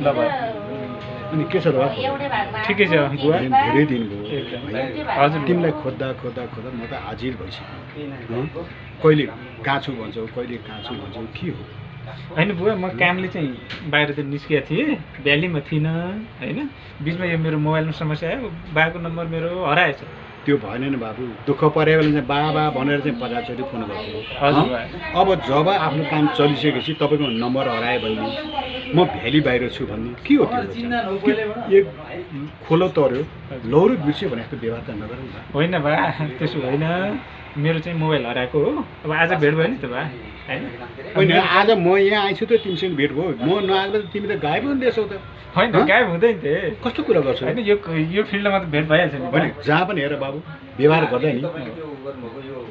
ल भाइ अनि के छ र ठिकै छ बुवा धेरै दिन भयो एकदम है। हजुर तिमीलाई खोज्दा खोज्दा खोज्दा म त हाजिर भइसक्यो। कहिले कहाँ छु भन्छौ, कहिले कहाँ छु भन्छौ, के हो? होइन बुवा म कामले चाहिँ बाहिरतिर निस्किएको थिएँ, भ्यालीमा थिइनँ होइन। बिचमा यो मेरो मोबाइलमा समस्या आयो, बाको नम्बर मेरो हराएछ। त्यो भएन नि बाबु, दुःख पऱ्यो भने चाहिँ बाबा भनेर चाहिँ 50 चोटि फोन गर्थ्यो। हजुर भाइ अब जब आफ्नो काम चलिसकेपछि तपाईँको नम्बर हरायो भने म भ्याली बाहिर छु भन्ने के हो त्यो? एक खोलो तर्यो लौरो बिर्स्यो भने जस्तो व्यवहार त नगरौँ न। होइन बा, त्यसो होइन, मेरो चाहिँ मोबाइल हराएको हो। अब आज भेट भयो नि त बा होइन। होइन आज म यहाँ आइछु त तिमीसँग भेट भयो, म नआएको त तिमी त गायब हुँदैछौ त। होइन गायब हुँदैन थिए, कस्तो कुरा गर्छौ? होइन यो फिल्डमा त भेट भइहाल्छ नि। होइन जहाँ पनि हेर बाबु, व्यवहार गर्दा नि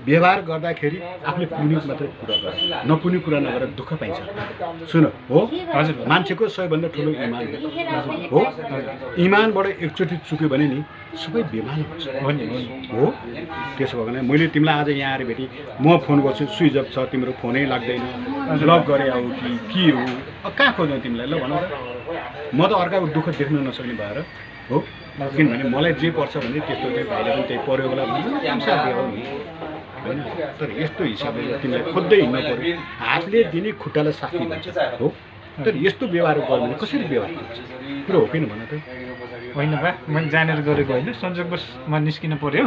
व्यवहार गर्दाखेरि आफूले पुग्ने मात्रै कुरा गर, नपुग्ने कुरा नगरेर दुःख पाइन्छ। सुन हो, हजुर मान्छेको सबैभन्दा ठुलो इमान हो। इमानबाट एकचोटि चुक्यो भने नि सबै बेमान हुन्छ। हो नि हो त्यसो भयो भने मैले तिमीलाई आज यहाँ आएर भेटेँ, म फोन गर्छु स्विच अफ छ, तिम्रो फोनै लाग्दैन, लक गरे आऊ कि के हो? अब कहाँ खोज्नु तिमीलाई? ल भन त। म त अर्काको दुःख देख्न नसक्ने भएर हो, किनभने मलाई जे पर्छ भने त्यस्तो चाहिँ भाइले पनि त्यही पऱ्यो होला भन्छ काम साथी हो नि होइन। तर यस्तो हिसाबले तिमीलाई खोज्दै हिँड्नु पऱ्यो, हातले दिने खुट्टालाई साथी भन्छ हो। तर यस्तो व्यवहार गर्यो भने कसरी व्यवहार गर्छ? कुरो हो किन भन त? होइन बा, मैले जानेर गरेको होइन, संजोगवश म निस्किन पर्यो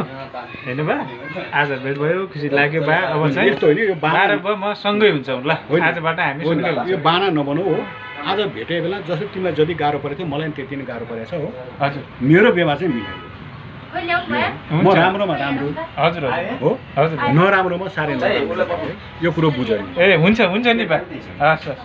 होइन बा। आज भेट भयो, खुसी लाग्यो बा। अब चाहिँ यस्तो होइन, यो बाना 12 भयो म सँगै हुन्छौँ ल। होइन, आजबाट हामी होइन, सँगै यो हुन्छौँ। बाना नबनाऊ हो। आज भेटे बेला जस्तो तिमीलाई जति गाह्रो परेको थियो मलाई पनि त्यति नै गाह्रो परेको छ हो। हजुर मेरो व्यवहार चाहिँ मिलायो, म हुन्छ। राम्रोमा राम्रो हजुर हो, हजुर नराम्रोमा साह्रै नराम्रो। यो कुरो बुझ नि। ए हुन्छ नि बा, हस् हस्।